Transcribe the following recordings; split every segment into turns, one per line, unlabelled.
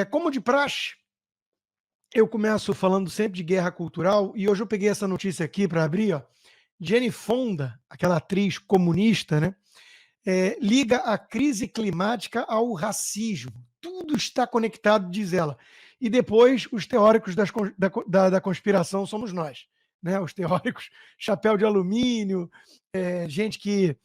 Como de praxe, eu começo falando sempre de guerra cultural e hoje eu peguei essa notícia aqui para abrir, ó. Jane Fonda, aquela atriz comunista, né, liga a crise climática ao racismo. Tudo está conectado, diz ela. E depois, os teóricos da conspiração somos nós. Né? Os teóricos, chapéu de alumínio, gente que,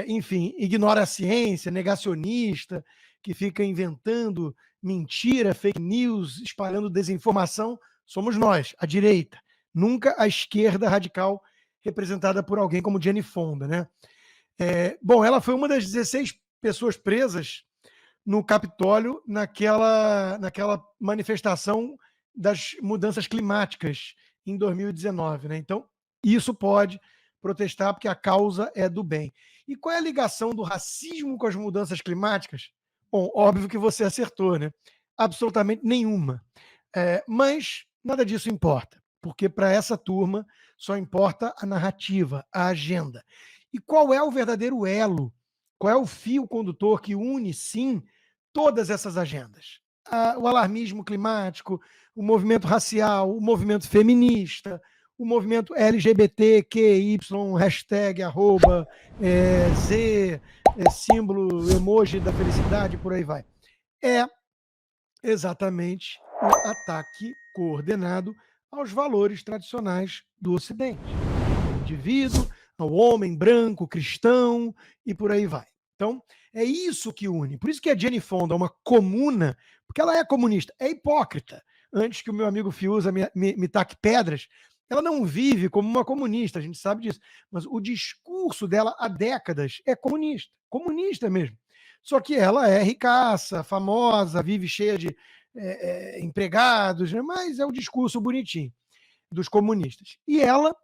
enfim, ignora a ciência, negacionista, que fica inventando mentira, fake news, espalhando desinformação, somos nós, a direita. Nunca a esquerda radical representada por alguém como Jane Fonda, né? Bom, ela foi uma das 16 pessoas presas no Capitólio naquela manifestação das mudanças climáticas em 2019. Né? Então, isso pode protestar porque a causa é do bem. E qual é a ligação do racismo com as mudanças climáticas? Bom, óbvio que você acertou, né? Absolutamente nenhuma. Mas nada disso importa, porque para essa turma só importa a narrativa, a agenda. E qual é o verdadeiro elo? Qual é o fio condutor que une, sim, todas essas agendas? O alarmismo climático, o movimento racial, o movimento feminista, o movimento LGBTQY, hashtag, arroba, Z, símbolo, emoji da felicidade, por aí vai. É exatamente o ataque coordenado aos valores tradicionais do Ocidente, ao indivíduo, ao homem branco, cristão e por aí vai. Então, é isso que une. Por isso que a Jane Fonda é uma comuna, porque ela é comunista, é hipócrita. Antes que o meu amigo Fiuza me taque pedras, ela não vive como uma comunista, a gente sabe disso. Mas o discurso dela há décadas é comunista mesmo. Só que ela é ricaça, famosa, vive cheia de empregados, né? Mas é o discurso bonitinho dos comunistas. E ela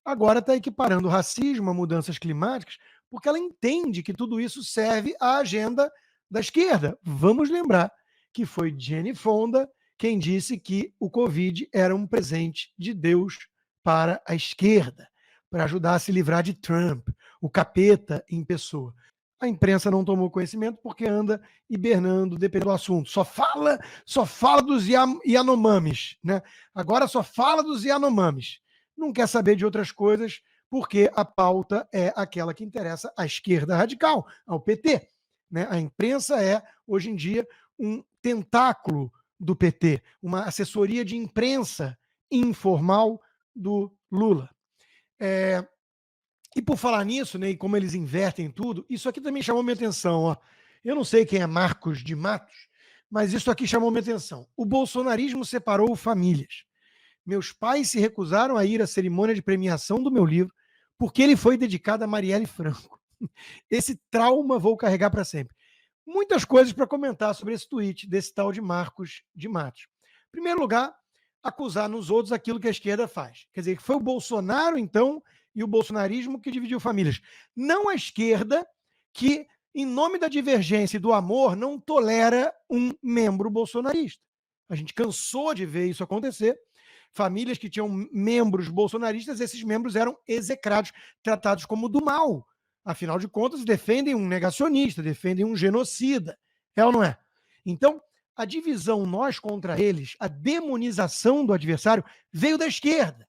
agora está equiparando o racismo a mudanças climáticas, porque ela entende que tudo isso serve à agenda da esquerda. Vamos lembrar que foi Jane Fonda quem disse que o Covid era um presente de Deus para a esquerda, para ajudar a se livrar de Trump, o capeta em pessoa. A imprensa não tomou conhecimento porque anda hibernando, dependendo do assunto. Só fala dos Yanomamis, né? Agora só fala dos Yanomamis. Não quer saber de outras coisas porque a pauta é aquela que interessa à esquerda radical, ao PT. Né? A imprensa é, hoje em dia, um tentáculo do PT, uma assessoria de imprensa informal do Lula. E por falar nisso, né, e como eles invertem tudo, isso aqui também chamou minha atenção. Ó. Eu não sei quem é Marcos de Matos, mas isso aqui chamou minha atenção. O bolsonarismo separou famílias. Meus pais se recusaram a ir à cerimônia de premiação do meu livro porque ele foi dedicado a Marielle Franco. Esse trauma vou carregar para sempre. Muitas coisas para comentar sobre esse tweet desse tal de Marcos de Matos. Em primeiro lugar, acusar nos outros aquilo que a esquerda faz. Quer dizer, foi o Bolsonaro, então, e o bolsonarismo que dividiu famílias. Não a esquerda, que, em nome da divergência e do amor, não tolera um membro bolsonarista. A gente cansou de ver isso acontecer. Famílias que tinham membros bolsonaristas, esses membros eram execrados, tratados como do mal. Afinal de contas, defendem um negacionista, defendem um genocida. É ou não é? Então, a divisão nós contra eles, a demonização do adversário, veio da esquerda.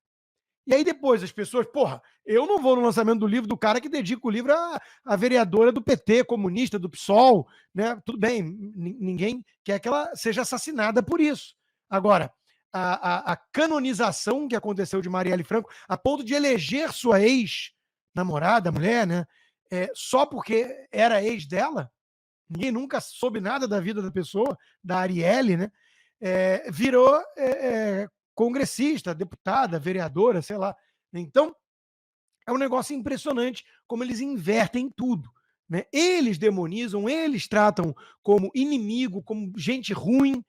E aí depois as pessoas, porra, eu não vou no lançamento do livro do cara que dedica o livro à vereadora do PT, comunista, do PSOL, né? Tudo bem, ninguém quer que ela seja assassinada por isso. Agora, a canonização que aconteceu de Marielle Franco, a ponto de eleger sua ex-namorada, mulher, né? Só porque era ex dela, ninguém nunca soube nada da vida da pessoa, da Arielle, né? Virou congressista, deputada, vereadora, sei lá. Então, é um negócio impressionante como eles invertem tudo. Né? Eles demonizam, eles tratam como inimigo, como gente ruim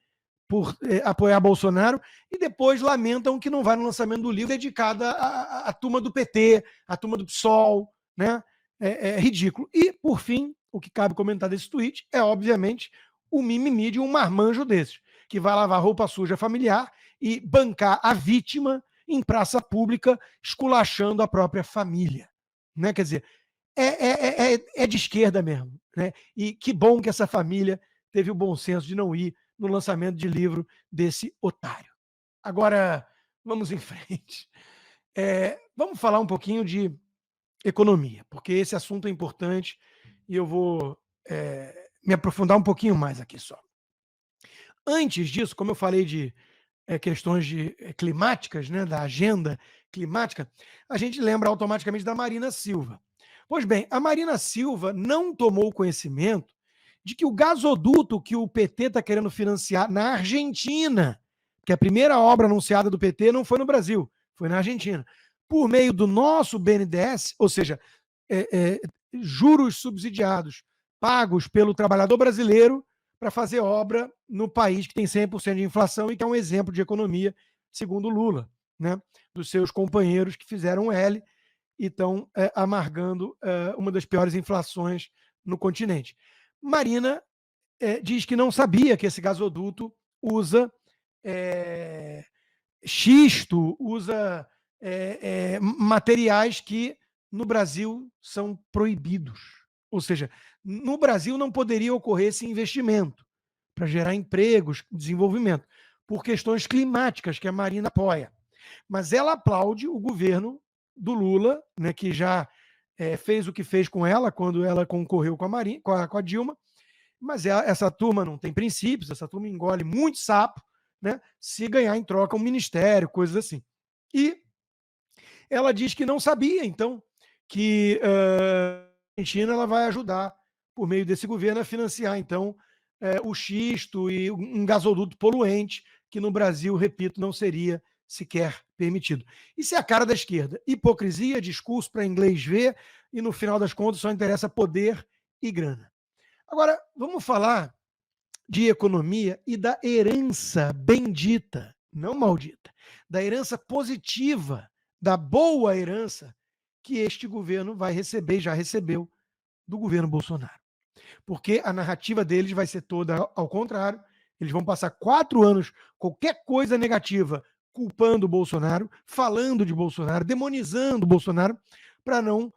por apoiar Bolsonaro, e depois lamentam que não vai no lançamento do livro dedicado à turma do PT, à turma do PSOL, né? É ridículo. E, por fim, o que cabe comentar desse tweet é, obviamente, o mimimi de um marmanjo desses, que vai lavar roupa suja familiar e bancar a vítima em praça pública, esculachando a própria família. Né? Quer dizer, é de esquerda mesmo. Né? E que bom que essa família teve o bom senso de não ir no lançamento de livro desse otário. Agora, vamos em frente. Vamos falar um pouquinho de economia, porque esse assunto é importante e eu vou me aprofundar um pouquinho mais aqui só. Antes disso, como eu falei de questões climáticas, né, da agenda climática, a gente lembra automaticamente da Marina Silva. Pois bem, a Marina Silva não tomou conhecimento de que o gasoduto que o PT está querendo financiar na Argentina, que a primeira obra anunciada do PT não foi no Brasil, foi na Argentina, por meio do nosso BNDES, ou seja, juros subsidiados pagos pelo trabalhador brasileiro para fazer obra no país que tem 100% de inflação e que é um exemplo de economia, segundo Lula, né, dos seus companheiros que fizeram L e estão amargando uma das piores inflações no continente. Marina diz que não sabia que esse gasoduto usa xisto, usa materiais que no Brasil são proibidos. Ou seja, no Brasil não poderia ocorrer esse investimento para gerar empregos, desenvolvimento, por questões climáticas que a Marina apoia. Mas ela aplaude o governo do Lula, né, que já fez o que fez com ela quando ela concorreu com a, Marina, com a Dilma, mas essa turma não tem princípios, essa turma engole muito sapo, né, se ganhar em troca um ministério, coisas assim. E ela diz que não sabia, então, que a Argentina ela vai ajudar, por meio desse governo, a financiar, então, o xisto e um gasoduto poluente, que no Brasil, repito, não seria sequer permitido. Isso é a cara da esquerda. Hipocrisia, discurso para inglês ver, e no final das contas só interessa poder e grana. Agora, vamos falar de economia e da herança bendita, não maldita, da herança positiva, da boa herança que este governo vai receber e já recebeu do governo Bolsonaro. Porque a narrativa deles vai ser toda ao contrário. Eles vão passar 4 anos, qualquer coisa negativa, culpando o Bolsonaro, falando de Bolsonaro, demonizando o Bolsonaro, para não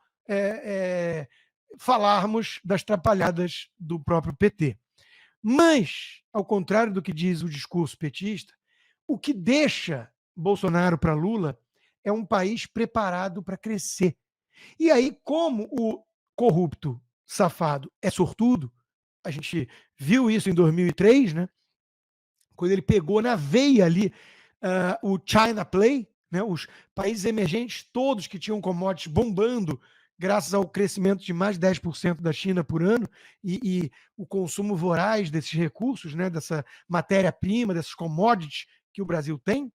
falarmos das trapalhadas do próprio PT. Mas, ao contrário do que diz o discurso petista, o que deixa Bolsonaro para Lula é um país preparado para crescer. E aí, como o corrupto safado é sortudo, a gente viu isso em 2003, né? Quando ele pegou na veia ali o China Play, né? Os países emergentes todos que tinham commodities bombando graças ao crescimento de mais de 10% da China por ano e o consumo voraz desses recursos, né? Dessa matéria-prima, desses commodities que o Brasil tem.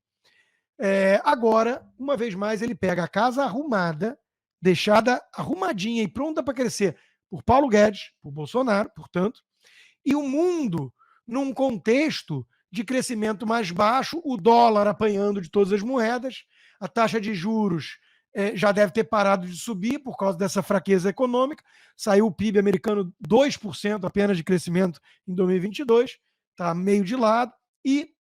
Agora, uma vez mais, ele pega a casa arrumada, deixada arrumadinha e pronta para crescer por Paulo Guedes, por Bolsonaro, portanto, e o mundo num contexto de crescimento mais baixo, o dólar apanhando de todas as moedas, a taxa de juros já deve ter parado de subir por causa dessa fraqueza econômica, saiu o PIB americano 2% apenas de crescimento em 2022, está meio de lado, e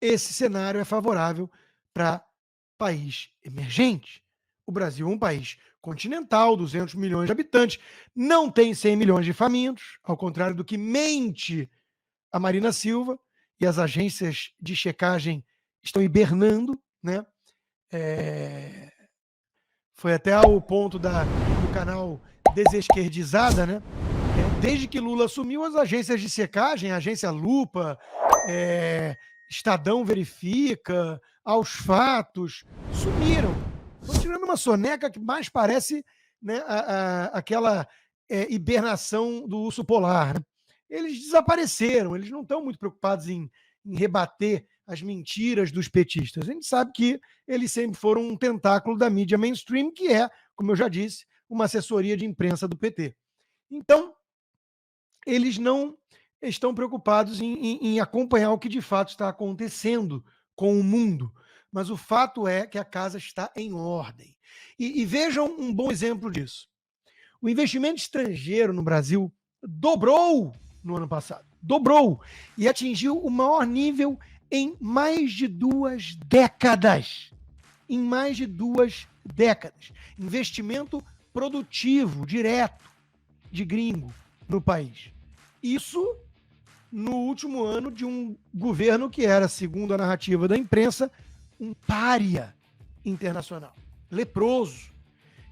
esse cenário é favorável para país emergente. O Brasil é um país continental, 200 milhões de habitantes, não tem 100 milhões de famintos, ao contrário do que mente a Marina Silva, e as agências de checagem estão hibernando, né? Foi até ao ponto do canal Desesquerdizada, né? Desde que Lula assumiu, as agências de checagem, a agência Lupa, Estadão Verifica, Aos Fatos, sumiram. Estão tirando uma soneca que mais parece, né, aquela hibernação do urso polar. Né? Eles desapareceram, eles não estão muito preocupados em rebater as mentiras dos petistas. A gente sabe que eles sempre foram um tentáculo da mídia mainstream, que é, como eu já disse, uma assessoria de imprensa do PT. Então, eles não estão preocupados em acompanhar o que de fato está acontecendo com o mundo. Mas o fato é que a casa está em ordem. E vejam um bom exemplo disso. O investimento estrangeiro no Brasil dobrou no ano passado. Dobrou. E atingiu o maior nível em mais de 2 décadas. Em mais de 2 décadas. Investimento produtivo, direto, de gringo no país. Isso no último ano de um governo que era, segundo a narrativa da imprensa, um pária internacional, leproso.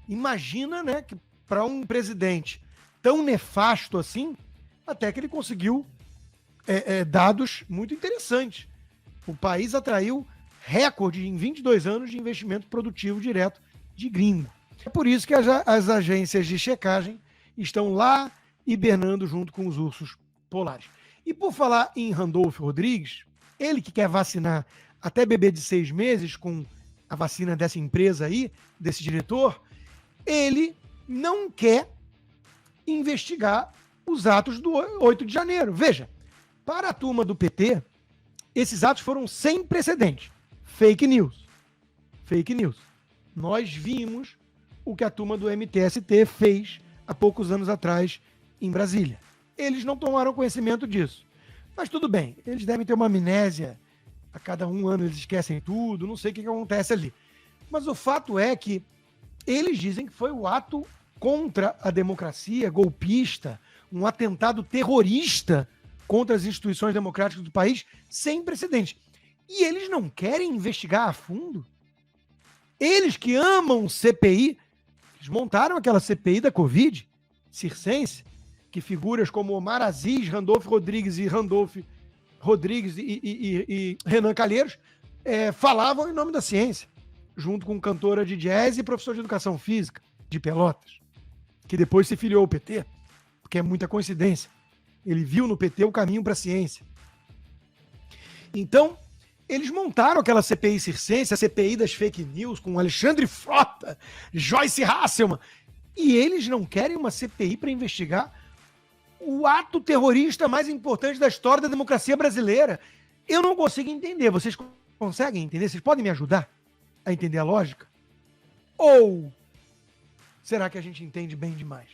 Imagina, né, que para um presidente tão nefasto assim, até que ele conseguiu dados muito interessantes. O país atraiu recorde em 22 anos de investimento produtivo direto de gringo. É por isso que as agências de checagem estão lá hibernando junto com os ursos polares. E por falar em Randolfo Rodrigues, ele que quer vacinar até bebê de 6 meses com a vacina dessa empresa aí, desse diretor, ele não quer investigar os atos do 8 de janeiro. Veja, para a turma do PT, esses atos foram sem precedente. Fake news. Fake news. Nós vimos o que a turma do MTST fez há poucos anos atrás em Brasília. Eles não tomaram conhecimento disso. Mas tudo bem, eles devem ter uma amnésia. A cada um ano eles esquecem tudo, não sei o que acontece ali. Mas o fato é que eles dizem que foi o ato contra a democracia, golpista, um atentado terrorista contra as instituições democráticas do país, sem precedente. E eles não querem investigar a fundo? Eles que amam CPI, eles montaram aquela CPI da Covid, circense, que figuras como Omar Aziz, Randolfo Rodrigues e Renan Calheiros falavam em nome da ciência, junto com cantora de jazz e professor de educação física de Pelotas, que depois se filiou ao PT, porque é muita coincidência. Ele viu no PT o caminho para a ciência. Então, eles montaram aquela CPI circense, a CPI das fake news, com Alexandre Frota, Joyce Hasselman, e eles não querem uma CPI para investigar o ato terrorista mais importante da história da democracia brasileira. Eu não consigo entender. Vocês conseguem entender? Vocês podem me ajudar a entender a lógica? Ou será que a gente entende bem demais?